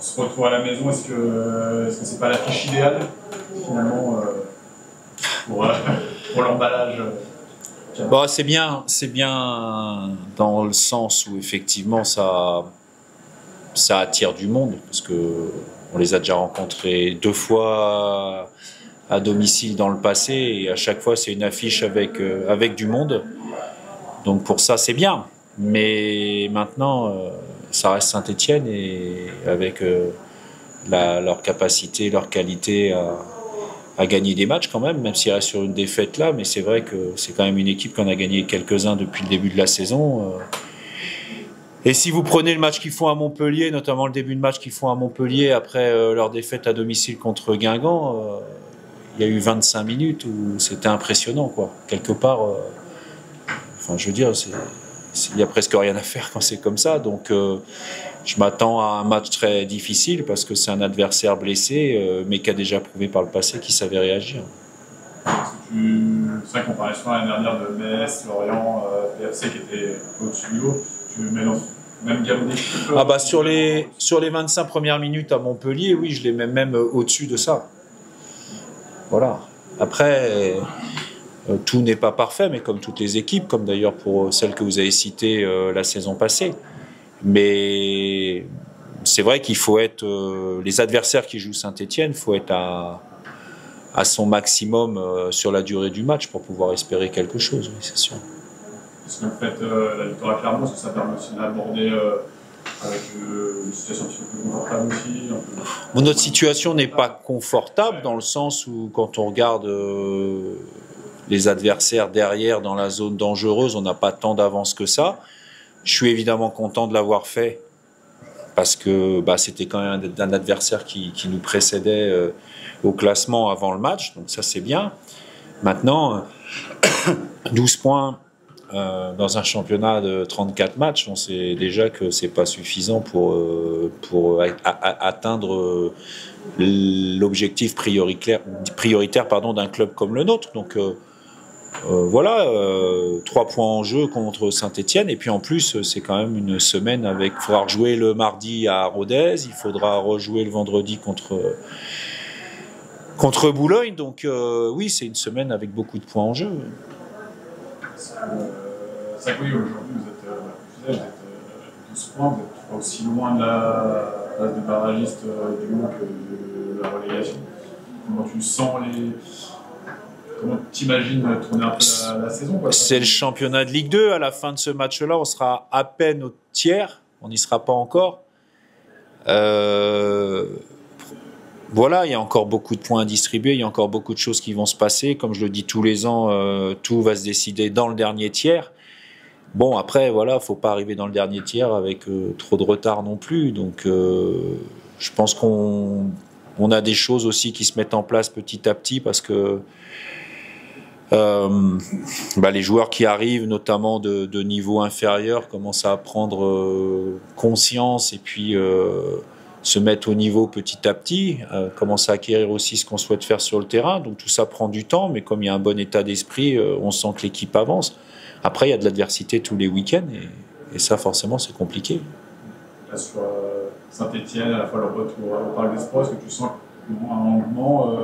ce retour à la maison, est-ce que c'est pas l'affiche idéale finalement pour l'emballage Bon, c'est bien dans le sens où effectivement ça attire du monde, parce que on les a déjà rencontrés 2 fois à domicile dans le passé, et à chaque fois c'est une affiche avec du monde. Donc pour ça c'est bien. Mais maintenant ça reste Saint-Étienne, et avec leur capacité, leur qualité à gagner des matchs quand même s'il reste sur une défaite là, mais c'est vrai que c'est quand même une équipe qu'on a gagné quelques-uns depuis le début de la saison. Et si vous prenez le match qu'ils font à Montpellier, notamment le début de match qu'ils font à Montpellier après leur défaite à domicile contre Guingamp, il y a eu 25 minutes où c'était impressionnant, quoi. Quelque part, enfin je veux dire, il y a presque rien à faire quand c'est comme ça, donc je m'attends à un match très difficile parce que c'est un adversaire blessé, mais qui a déjà prouvé par le passé qu'il savait réagir. C'est vrai qu'on parlait souvent l'année dernière de Metz, Lorient, PFC qui était au-dessus du niveau. Tu mélanges même gamme d'équipe. Ah bah sur les 25 premières minutes à Montpellier, oui, je les mets même au-dessus de ça. Voilà. Après, tout n'est pas parfait, mais comme toutes les équipes, comme d'ailleurs pour celles que vous avez citées la saison passée. Mais c'est vrai qu'il faut être les adversaires qui jouent Saint-Étienne, il faut être à son maximum sur la durée du match pour pouvoir espérer quelque chose, oui, c'est sûr. Est-ce que vous faites la victoire à Clermont, est-ce que ça permet aussi d'aborder avec une situation un petit peu plus confortable aussi Bon, notre situation n'est pas confortable dans le sens où quand on regarde les adversaires derrière dans la zone dangereuse, on n'a pas tant d'avance que ça. Je suis évidemment content de l'avoir fait parce que c'était quand même un adversaire qui nous précédait au classement avant le match, donc ça c'est bien. Maintenant, 12 points dans un championnat de 34 matchs, on sait déjà que c'est pas suffisant pour atteindre l'objectif prioritaire d'un club comme le nôtre. Donc voilà, 3 points en jeu contre Saint-Étienne, et puis en plus c'est quand même une semaine avec, il faudra rejouer le mardi à Rodez, il faudra rejouer le vendredi contre Boulogne, donc oui, c'est une semaine avec beaucoup de points en jeu. C'est vrai que oui, aujourd'hui vous êtes 12 points, vous n'êtes pas aussi loin de la place de barragiste du Mans que de la relégation. Comment tu sens Comment tu imagines tourner un peu la saison, quoi? C'est le championnat de Ligue 2. À la fin de ce match-là, on sera à peine au tiers. On n'y sera pas encore. Voilà, il y a encore beaucoup de points à distribuer. Il y a encore beaucoup de choses qui vont se passer. Comme je le dis tous les ans, tout va se décider dans le dernier tiers. Bon, après, voilà, faut pas arriver dans le dernier tiers avec trop de retard non plus. Donc, je pense qu'on a des choses aussi qui se mettent en place petit à petit parce que les joueurs qui arrivent, notamment de niveau inférieur, commencent à prendre conscience et puis se mettre au niveau petit à petit, commencent à acquérir aussi ce qu'on souhaite faire sur le terrain. Donc tout ça prend du temps, mais comme il y a un bon état d'esprit, on sent que l'équipe avance. Après, il y a de l'adversité tous les week-ends et ça, forcément, c'est compliqué. Là, sur Saint-Étienne, à la fois le retour au Parc des Sports, est-ce que tu sens un engouement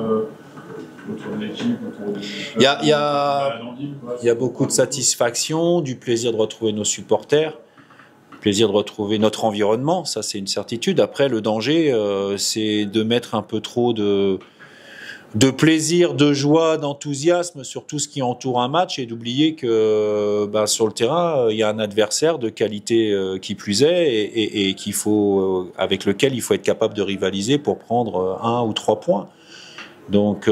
autour de l'équipe, autour du club? Il y a beaucoup de satisfaction, du plaisir de retrouver nos supporters, du plaisir de retrouver notre environnement, ça c'est une certitude. Après, le danger, c'est de mettre un peu trop de plaisir, de joie, d'enthousiasme sur tout ce qui entoure un match et d'oublier que sur le terrain, il y a un adversaire de qualité qui plus est et qu'il faut, avec lequel il faut être capable de rivaliser pour prendre 1 ou 3 points. Donc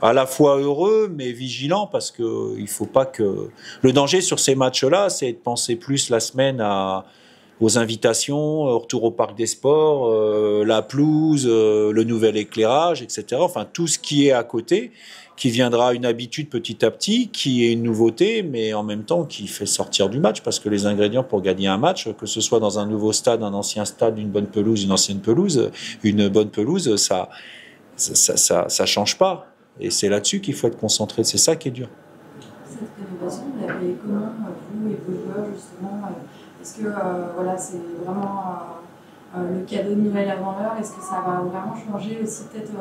à la fois heureux mais vigilant parce que il faut pas que le danger sur ces matchs-là, c'est de penser plus la semaine aux invitations, au retour au Parc des Sports, la pelouse, le nouvel éclairage, etc. Enfin tout ce qui est à côté, qui viendra une habitude petit à petit, qui est une nouveauté, mais en même temps qui fait sortir du match parce que les ingrédients pour gagner un match, que ce soit dans un nouveau stade, un ancien stade, une bonne pelouse, une ancienne pelouse, une bonne pelouse, ça change pas. Et c'est là-dessus qu'il faut être concentré. C'est ça qui est dur. Cette rénovation, vous la voyez comment, vous et vos joueurs, justement? Est-ce que c'est vraiment le cadeau de Noël avant l'heure, est-ce que ça va vraiment changer aussi, peut-être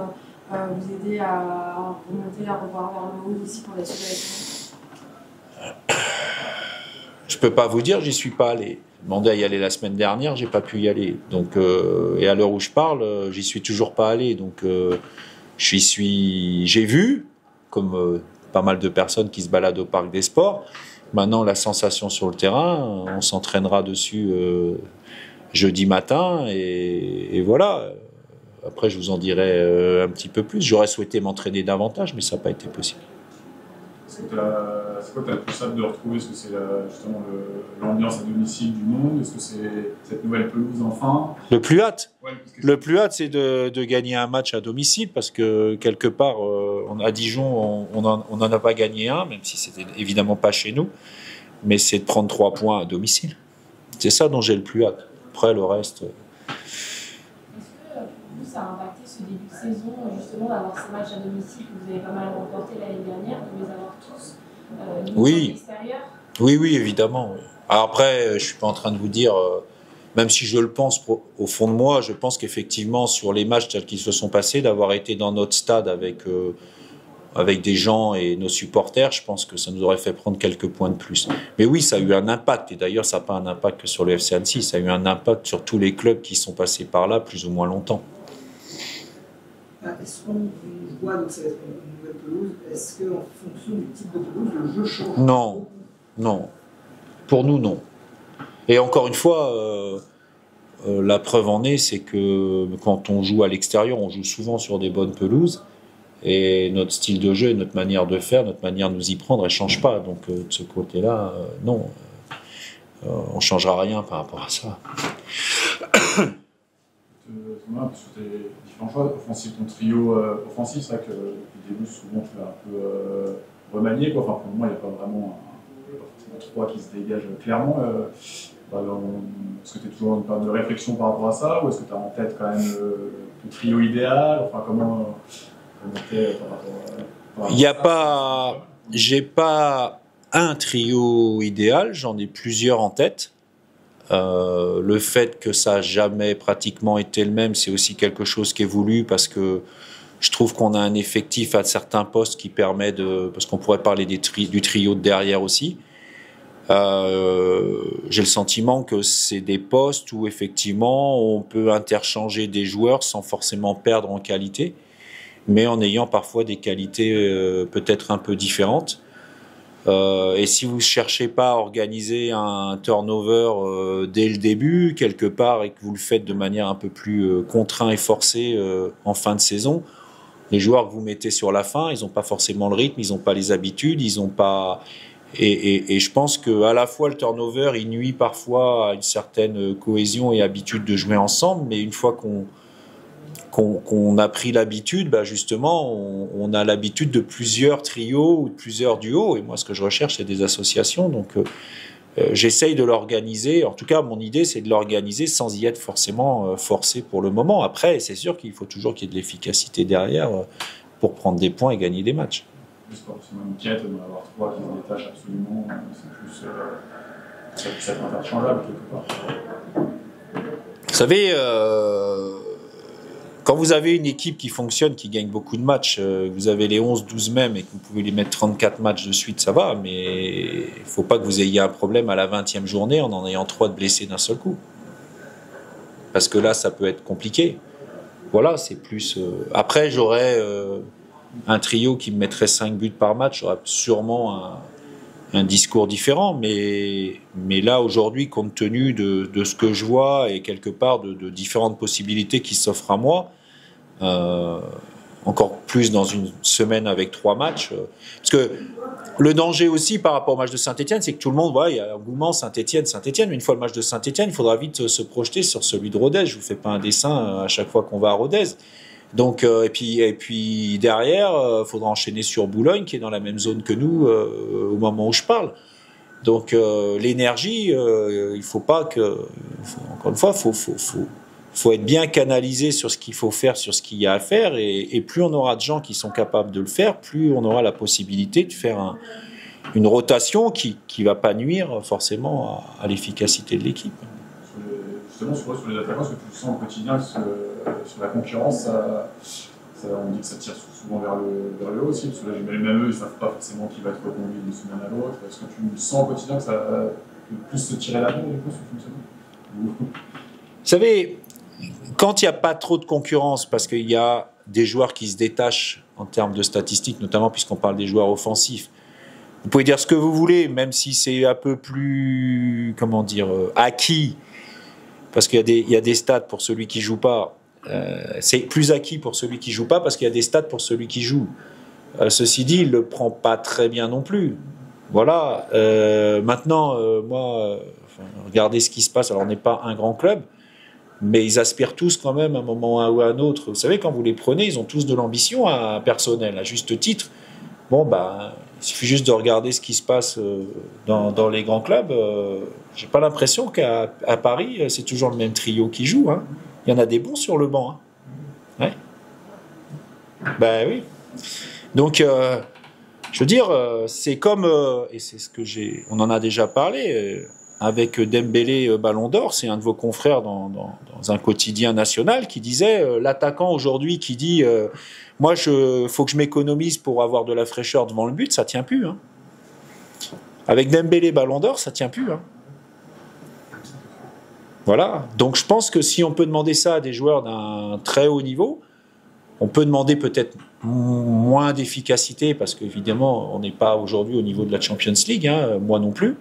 vous aider à remonter, à revoir vers le haut aussi pour la suite de la saison? Je peux pas vous dire, j'y suis pas allé. J'ai demandé à y aller la semaine dernière, j'ai pas pu y aller. Donc, et à l'heure où je parle, j'y suis toujours pas allé. Donc, j'ai vu, comme pas mal de personnes qui se baladent au parc des sports. Maintenant, la sensation sur le terrain, on s'entraînera dessus jeudi matin et voilà. Après, je vous en dirai un petit peu plus. J'aurais souhaité m'entraîner davantage, mais ça n'a pas été possible. C'est quoi tu as le plus hâte de retrouver? Est-ce que c'est justement l'ambiance à domicile du monde? Est-ce que c'est cette nouvelle pelouse enfin? Le plus hâte, ouais, c'est de gagner un match à domicile parce que quelque part, à Dijon, on n'en a pas gagné un, même si c'était évidemment pas chez nous, mais c'est de prendre 3 points à domicile. C'est ça dont j'ai le plus hâte. Après, le reste... Est-ce que pour vous, ça a impacté ce début de saison, justement, d'avoir ces matchs à domicile que vous avez pas mal remportés l'année dernière, de les avoir tous oui. à l'extérieur? Oui, évidemment. Alors après, je ne suis pas en train de vous dire, même si je le pense au fond de moi, je pense qu'effectivement, sur les matchs tels qu'ils se sont passés, d'avoir été dans notre stade avec des gens et nos supporters, je pense que ça nous aurait fait prendre quelques points de plus. Mais oui, ça a eu un impact. Et d'ailleurs, ça n'a pas un impact que sur le FC Annecy, ça a eu un impact sur tous les clubs qui sont passés par là plus ou moins longtemps. Est-ce qu'on voit, donc ça va être une nouvelle pelouse, est-ce qu'en fonction du type de pelouse, le jeu change? Non. Pour nous, non. Et encore une fois, la preuve en est, c'est que quand on joue à l'extérieur, on joue souvent sur des bonnes pelouses. Et notre style de jeu, notre manière de faire, notre manière de nous y prendre, elle ne change pas. Donc de ce côté-là, non. On ne changera rien par rapport à ça. Parce que tu as différents choix offensifs. Ton trio offensif, c'est vrai que depuis le début, souvent tu l'as un peu remanié. Enfin, pour moi, il n'y a pas vraiment un 3 qui se dégage clairement. Est-ce que tu es toujours en période de réflexion par rapport à ça? Ou est-ce que tu as en tête quand même le trio idéal? Enfin, comment t'es par rapport à... Il n'y a pas... J'ai pas un trio idéal, j'en ai plusieurs en tête. Le fait que ça n'a jamais pratiquement été le même, c'est aussi quelque chose qui est voulu parce que je trouve qu'on a un effectif à certains postes qui permet de... Parce qu'on pourrait parler du trio de derrière aussi. J'ai le sentiment que c'est des postes où effectivement on peut interchanger des joueurs sans forcément perdre en qualité, mais en ayant parfois des qualités peut-être un peu différentes. Et si vous ne cherchez pas à organiser un turnover dès le début, quelque part, et que vous le faites de manière un peu plus contraint et forcée en fin de saison, les joueurs que vous mettez sur la fin, ils n'ont pas forcément le rythme, ils n'ont pas les habitudes, ils n'ont pas... Et je pense qu'à la fois le turnover, il nuit parfois à une certaine cohésion et habitude de jouer ensemble, mais une fois qu'on a pris l'habitude, justement, on a l'habitude de plusieurs trios ou de plusieurs duos. Et moi, ce que je recherche, c'est des associations. Donc, j'essaye de l'organiser. En tout cas, mon idée, c'est de l'organiser sans y être forcément forcé pour le moment. Après, c'est sûr qu'il faut toujours qu'il y ait de l'efficacité derrière pour prendre des points et gagner des matchs. C'est pas forcément une quête d'en avoir 3 qui se détachent absolument. C'est plus ça peut être interchangeable quelque part. Vous savez, quand vous avez une équipe qui fonctionne, qui gagne beaucoup de matchs, vous avez les 11-12 mêmes et que vous pouvez les mettre 34 matchs de suite, ça va, mais il ne faut pas que vous ayez un problème à la 20e journée en ayant 3 de blessés d'un seul coup. Parce que là, ça peut être compliqué. Voilà, c'est plus... Après, j'aurais un trio qui me mettrait 5 buts par match, j'aurais sûrement un discours différent, mais là, aujourd'hui, compte tenu de ce que je vois et quelque part de différentes possibilités qui s'offrent à moi, encore plus dans une semaine avec 3 matchs, parce que le danger aussi par rapport au match de Saint-Etienne, c'est que tout le monde voit, il y a un engouement Saint-Etienne, mais une fois le match de Saint-Etienne, il faudra vite se projeter sur celui de Rodez. Je ne vous fais pas un dessin à chaque fois qu'on va à Rodez. Donc, et puis derrière, il faudra enchaîner sur Boulogne, qui est dans la même zone que nous au moment où je parle. Donc, l'énergie, il faut pas que... Encore une fois, faut être bien canalisé sur ce qu'il faut faire, sur ce qu'il y a à faire. Et plus on aura de gens qui sont capables de le faire, plus on aura la possibilité de faire une rotation qui ne va pas nuire forcément à l'efficacité de l'équipe. justement sur les attaquants, est-ce que tu sens au quotidien que sur la concurrence, on dit que ça tire souvent vers le haut aussi, parce que là, même eux, ils ne savent pas forcément qui va être reconduit d'une semaine à l'autre. Est-ce que tu sens au quotidien que ça va plus se tirer la bourre, du coup, sur une semaine? Vous savez, quand il n'y a pas trop de concurrence, parce qu'il y a des joueurs qui se détachent en termes de statistiques, notamment puisqu'on parle des joueurs offensifs, vous pouvez dire ce que vous voulez, même si c'est un peu plus, comment dire, acquis, parce qu'il y a des stats pour celui qui ne joue pas. C'est plus acquis pour celui qui ne joue pas, parce qu'il y a des stats pour celui qui joue. Ceci dit, il ne le prend pas très bien non plus. Voilà. Maintenant, regardez ce qui se passe. Alors, on n'est pas un grand club, mais ils aspirent tous quand même à un moment ou à un autre. Vous savez, quand vous les prenez, ils ont tous de l'ambition personnelle, à juste titre. Bon, il suffit juste de regarder ce qui se passe dans les grands clubs. J'ai pas l'impression qu'à Paris, c'est toujours le même trio qui joue. Hein. Il y en a des bons sur le banc. Hein. Ouais. Ben oui. Donc, je veux dire, c'est comme, et c'est ce que on en a déjà parlé, avec Dembélé Ballon d'Or, c'est un de vos confrères dans un quotidien national qui disait, l'attaquant aujourd'hui qui dit moi, faut que je m'économise pour avoir de la fraîcheur devant le but, ça tient plus. Hein. Avec Dembélé Ballon d'Or, ça tient plus. Hein. Voilà. Donc, je pense que si on peut demander ça à des joueurs d'un très haut niveau, on peut demander peut-être moins d'efficacité, parce qu'évidemment, on n'est pas aujourd'hui au niveau de la Champions League, hein, moi non plus.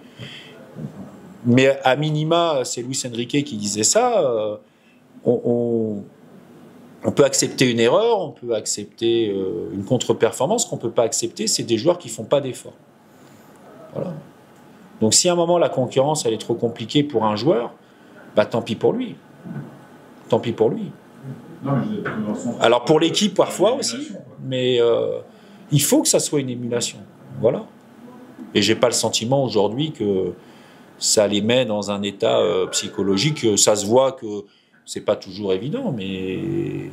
Mais à minima, c'est Luis Enrique qui disait ça, on peut accepter une erreur, on peut accepter une contre-performance. Ce qu'on ne peut pas accepter, c'est des joueurs qui ne font pas d'efforts. Voilà. Donc si à un moment la concurrence elle est trop compliquée pour un joueur, tant pis pour lui. Tant pis pour lui. Non, mais alors pour l'équipe parfois aussi, mais il faut que ça soit une émulation. Voilà. Et j'ai pas le sentiment aujourd'hui que ça les met dans un état psychologique. Ça se voit que c'est pas toujours évident, mais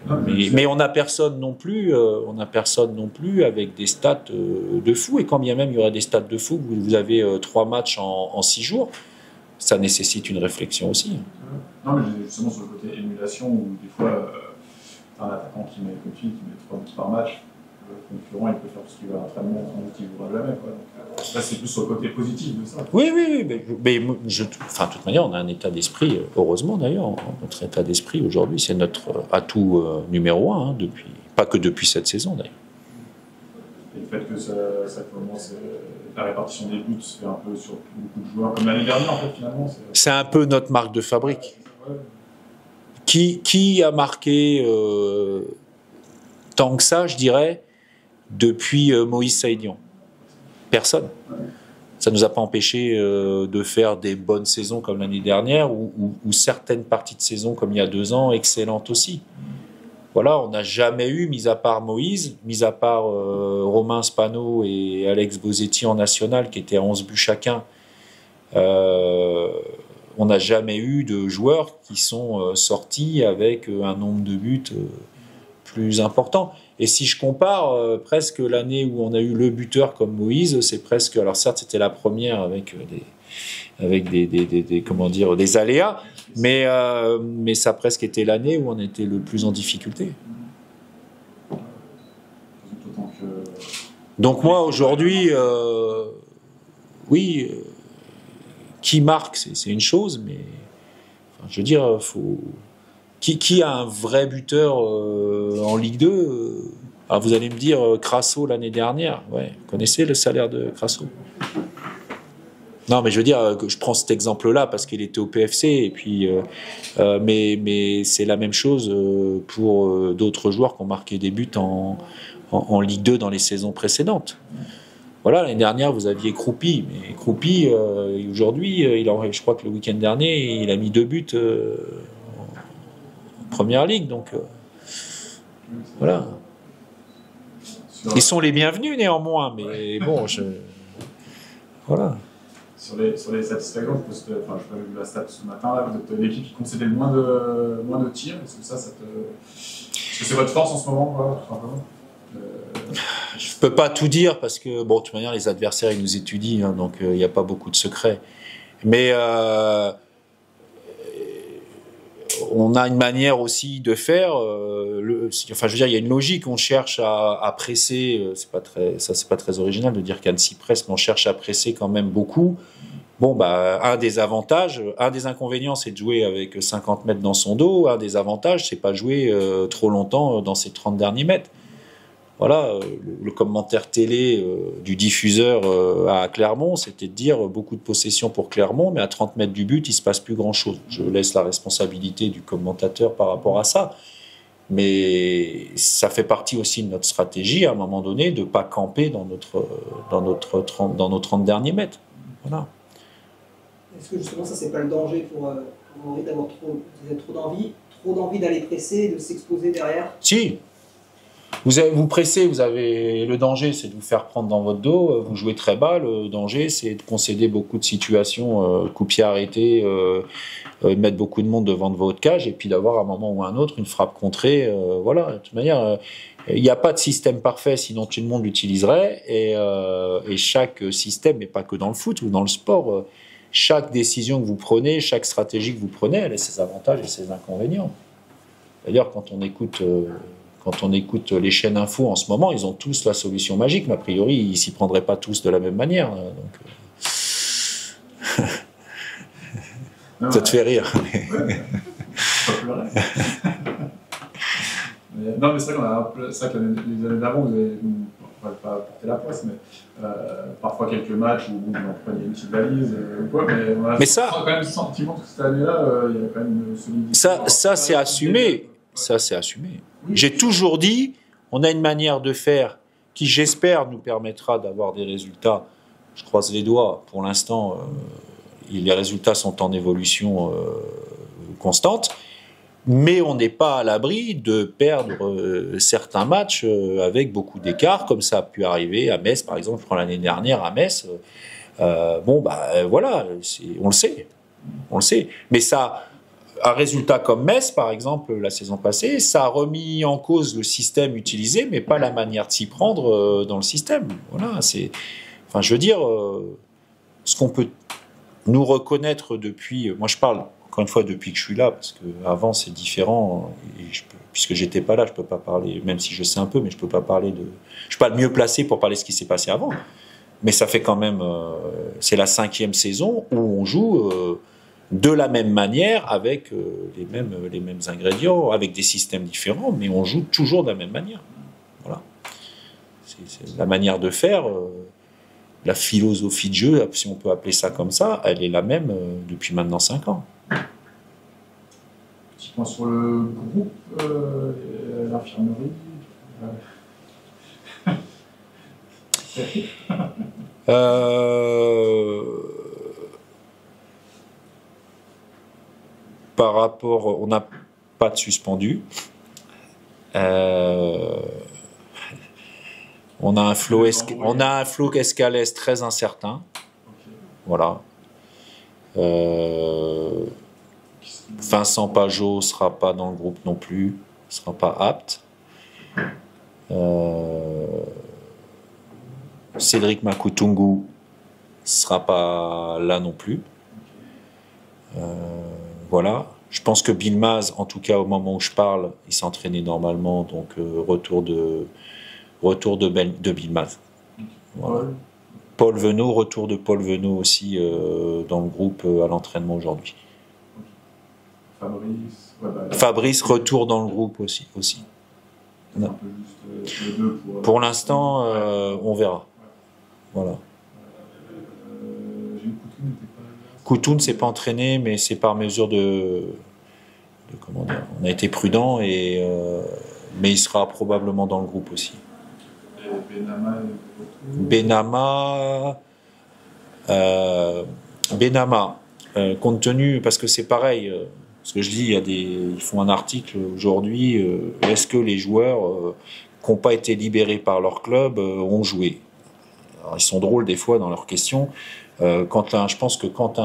on n'a personne non plus. On n'a personne non plus avec des stats de fou. Et quand bien même il y aurait des stats de fou, vous avez 3 matchs en 6 jours, ça nécessite une réflexion aussi. Non, mais justement sur le côté émulation, où des fois, un attaquant qui met 3 buts par match, le concurrent il peut faire tout ce qu'il veut à l'entraînement, sans doute il ne voudra jamais. Quoi. Donc, là, c'est plus sur le côté positif de ça. Oui, mais de toute manière, on a un état d'esprit, heureusement d'ailleurs, notre état d'esprit aujourd'hui, c'est notre atout numéro 1, pas que depuis cette saison d'ailleurs. Et le fait que ça commence, la répartition des buts se fait un peu sur beaucoup de joueurs, comme l'année dernière en fait finalement. C'est un peu notre marque de fabrique. Ouais. Qui a marqué tant que ça, je dirais, depuis Moïse Saïdian? Personne. Ça ne nous a pas empêché de faire des bonnes saisons comme l'année dernière ou certaines parties de saison comme il y a 2 ans, excellentes aussi. Voilà, on n'a jamais eu, mis à part Moïse, mis à part Romain Spano et Alex Bosetti en national qui étaient à 11 buts chacun, on n'a jamais eu de joueurs qui sont sortis avec un nombre de buts plus important. Et si je compare, presque l'année où on a eu le buteur comme Moïse, c'est presque, alors certes c'était la première avec des aléas, mais ça a presque été l'année où on était le plus en difficulté. Donc moi aujourd'hui, oui, qui marque, c'est une chose, mais je veux dire, qui a un vrai buteur en Ligue 2 Alors vous allez me dire, Crasso l'année dernière, ouais, vous connaissez le salaire de Crasso? Non, mais je veux dire, je prends cet exemple-là parce qu'il était au PFC, et puis, mais c'est la même chose pour d'autres joueurs qui ont marqué des buts en Ligue 2 dans les saisons précédentes. Voilà, l'année dernière, vous aviez Croupi, mais Croupi, aujourd'hui, je crois que le week-end dernier, il a mis 2 buts en Première Ligue, donc voilà. Ils sont les bienvenus néanmoins, mais bon, voilà. Sur les satisfactions, je pas vu la stat ce matin, là, vous êtes l'équipe qui concédait le moins de tirs. Est-ce que est-ce que c'est votre force en ce moment, quoi, tout simplement? Je peux pas tout dire parce que, bon, de toute manière, les adversaires, ils nous étudient, hein, donc il n'y a pas beaucoup de secrets. Mais on a une manière aussi de faire. Enfin, je veux dire, il y a une logique. On cherche à presser. C'est pas très original de dire qu'Annecy presse, mais on cherche à presser quand même beaucoup. Bon, bah, un des inconvénients, c'est de jouer avec 50 mètres dans son dos. Un des avantages, c'est pas jouer trop longtemps dans ces 30 derniers mètres. Voilà, le commentaire télé du diffuseur à Clermont, c'était de dire beaucoup de possession pour Clermont, mais à 30 mètres du but, il ne se passe plus grand-chose. Je laisse la responsabilité du commentateur par rapport à ça. Mais ça fait partie aussi de notre stratégie, à un moment donné, de ne pas camper dans nos 30 derniers mètres. Voilà. Est-ce que justement, ça, c'est pas le danger pour Henri d'avoir trop d'envie d'aller presser, de s'exposer derrière? Si. Vous pressez, vous avez le danger, c'est de vous faire prendre dans votre dos. Vous jouez très bas. Le danger, c'est de concéder beaucoup de situations, coup-pied arrêté, mettre beaucoup de monde devant de votre cage, et puis d'avoir à un moment ou à un autre une frappe contrée. Voilà. De toute manière, il n'y a pas de système parfait, sinon tout le monde l'utiliserait. Et chaque système, mais pas que dans le foot ou dans le sport, chaque décision que vous prenez, chaque stratégie que vous prenez, elle a ses avantages et ses inconvénients. D'ailleurs, quand on écoute les chaînes info en ce moment, ils ont tous la solution magique, mais a priori, ils ne s'y prendraient pas tous de la même manière. Donc, ça te fait rire. Non, mais c'est vrai que les années d'avant, vous avez, on ne va pas porter la poisse, mais parfois quelques matchs où vous en preniez une petite valise, mais on a quand même le sentiment que cette année-là, il y a quand même une solidité. Ça c'est assumé. Ça, c'est assumé. Oui. J'ai toujours dit, on a une manière de faire qui, j'espère, nous permettra d'avoir des résultats. Je croise les doigts. Pour l'instant, les résultats sont en évolution constante. Mais on n'est pas à l'abri de perdre certains matchs avec beaucoup d'écart, comme ça a pu arriver à Metz, par exemple. Je prends l'année dernière à Metz. Voilà, on le sait. On le sait. Mais ça... Un résultat comme Metz, par exemple, la saison passée, ça a remis en cause le système utilisé, mais pas la manière de s'y prendre dans le système. Voilà, enfin, je veux dire, ce qu'on peut nous reconnaître depuis... Moi, je parle, encore une fois, depuis que je suis là, parce qu'avant, c'est différent. Et puisque j'étais pas là, je peux pas parler, même si je sais un peu, mais je peux pas parler de... Je suis pas le mieux placé pour parler de ce qui s'est passé avant. Mais ça fait quand même... c'est la 5e saison où on joue... de la même manière, avec les mêmes ingrédients, avec des systèmes différents, mais on joue toujours de la même manière. Voilà. C'est la manière de faire, la philosophie de jeu, si on peut appeler ça comme ça, elle est la même depuis maintenant 5 ans. Petit point sur le groupe, l'infirmerie. Par rapport, on n'a pas de suspendu. On a un flow Escalès très incertain. Voilà. Vincent Pajot ne sera pas dans le groupe non plus, ne sera pas apte. Cédric Makutungu ne sera pas là non plus. Voilà. Je pense que Bilmaz, en tout cas au moment où je parle, il s'entraînait normalement, donc retour de Bilmaz. Voilà. Paul Venot, retour de Paul Venot aussi dans le groupe à l'entraînement aujourd'hui. Fabrice, retour dans le groupe aussi. Non. Pour l'instant, on verra. Voilà. Coutou ne s'est pas entraîné, mais c'est par mesure de comment dire. On a été prudent, mais il sera probablement dans le groupe aussi. Benama, compte tenu, parce que c'est pareil, ce que je dis, ils font un article aujourd'hui, est-ce que les joueurs qui n'ont pas été libérés par leur club ont joué? Alors, ils sont drôles des fois dans leurs questions. Je pense que quand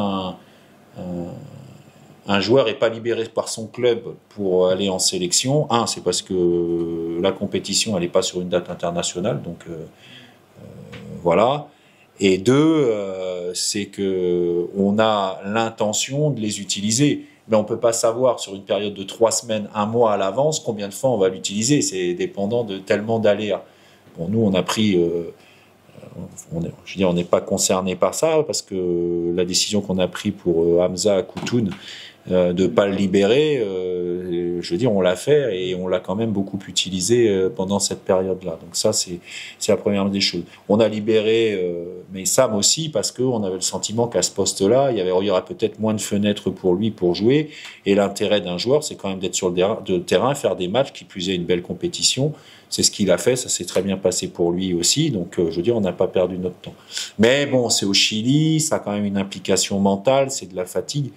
un joueur n'est pas libéré par son club pour aller en sélection, c'est parce que la compétition n'est pas sur une date internationale, donc voilà. Et 2, c'est qu'on a l'intention de les utiliser. mais on ne peut pas savoir sur une période de 3 semaines, 1 mois à l'avance, combien de fois on va l'utiliser. C'est dépendant de tellement d'aléas. Bon, nous, on a pris... on n'est pas concerné par ça, parce que la décision qu'on a prise pour Hamza Koutoun, de ne pas le libérer, je veux dire, on l'a fait et on l'a quand même beaucoup utilisé pendant cette période-là. Donc ça, c'est la première des choses. On a libéré Meissam aussi parce qu'on avait le sentiment qu'à ce poste-là, il y aurait peut-être moins de fenêtres pour lui pour jouer. Et l'intérêt d'un joueur, c'est quand même d'être sur le terrain, faire des matchs, qui plus est une belle compétition. C'est ce qu'il a fait, ça s'est très bien passé pour lui aussi. Donc, je veux dire, on n'a pas perdu notre temps. Mais bon, c'est au Chili, ça a quand même une implication mentale, c'est de la fatigue.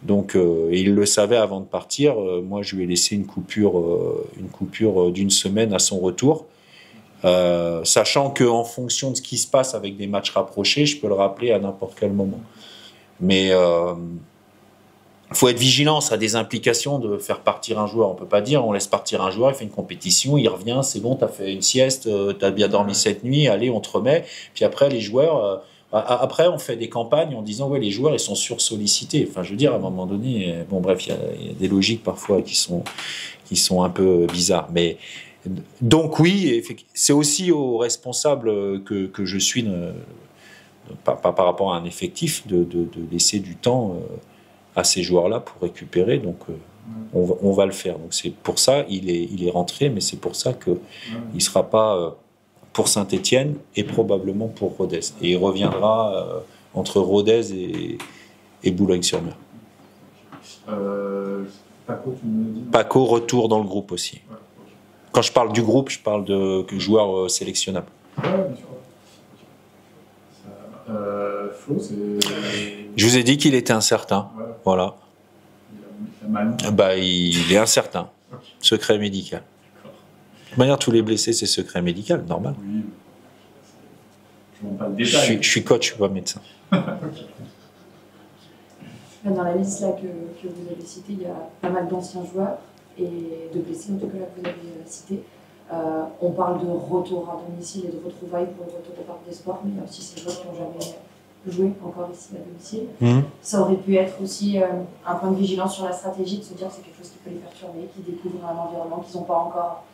Donc, et il le savait avant de partir. Moi, je lui ai laissé une coupure d'une semaine à son retour, sachant qu'en fonction de ce qui se passe avec des matchs rapprochés, je peux le rappeler à n'importe quel moment. Mais faut être vigilant, ça a des implications de faire partir un joueur. On peut pas dire on laisse partir un joueur, il fait une compétition, il revient, c'est bon, tu as fait une sieste, tu as bien dormi cette nuit, allez, on te remet. Puis après, les joueurs... Après, on fait des campagnes en disant ouais, les joueurs ils sont sursollicités. Enfin, je veux dire, à un moment donné, bon bref, il y a des logiques parfois qui sont un peu bizarres. Mais donc oui, c'est aussi aux responsables que je suis, par rapport à un effectif, de laisser du temps à ces joueurs-là pour récupérer. Donc on va le faire. Donc c'est pour ça il est rentré, mais c'est pour ça que il sera pas pour Saint-Étienne et probablement pour Rodez. Et il reviendra entre Rodez et Boulogne-sur-Mer. Paco, tu me dis. Paco, retour dans le groupe aussi. Ouais, okay. Quand je parle du groupe, je parle de joueurs sélectionnables. Ouais, bien sûr. Flo, c'est... Je vous ai dit qu'il était incertain. Ouais. Voilà. Il a mal. Bah, il est incertain. Okay. Secret médical. De toute manière, tous les blessés, c'est secret médical, normal. Oui. Je ne montre pas le détail. Je suis coach, je ne suis pas médecin. Okay. Dans la liste là, que vous avez citée, il y a pas mal d'anciens joueurs et de blessés, en tout cas là, que vous avez cité. On parle de retour à domicile et de retrouvailles pour le retour au parc des sports, mais il y a aussi ces joueurs qui n'ont jamais joué encore ici à domicile. Ça aurait pu être aussi un point de vigilance sur la stratégie, de se dire que c'est quelque chose qui peut les perturber, qu'ils découvrent un environnement qu'ils n'ont pas encore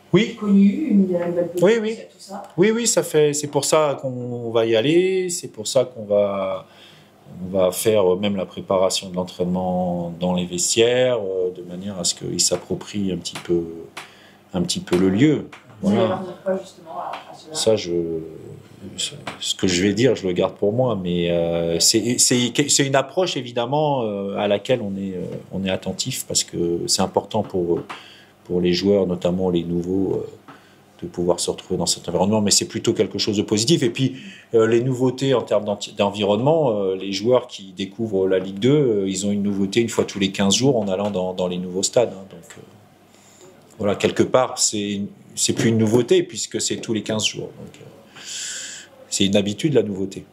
connu, une nouvelle position, tout ça. Oui, c'est pour ça qu'on va y aller, c'est pour ça qu'on va faire même la préparation de l'entraînement dans les vestiaires, de manière à ce qu'ils s'approprient un petit peu le lieu. Vous allez leur dire quoi justement à cela ? Ça, ce que je vais dire, je le garde pour moi, mais c'est une approche évidemment à laquelle on est attentif, parce que c'est important pour les joueurs, notamment les nouveaux, de pouvoir se retrouver dans cet environnement, mais c'est plutôt quelque chose de positif. Et puis, les nouveautés en termes d'environnement, les joueurs qui découvrent la Ligue 2, ils ont une nouveauté une fois tous les 15 jours en allant dans les nouveaux stades. Donc, voilà, quelque part, c'est plus une nouveauté, puisque c'est tous les 15 jours. Donc, c'est une habitude, la nouveauté.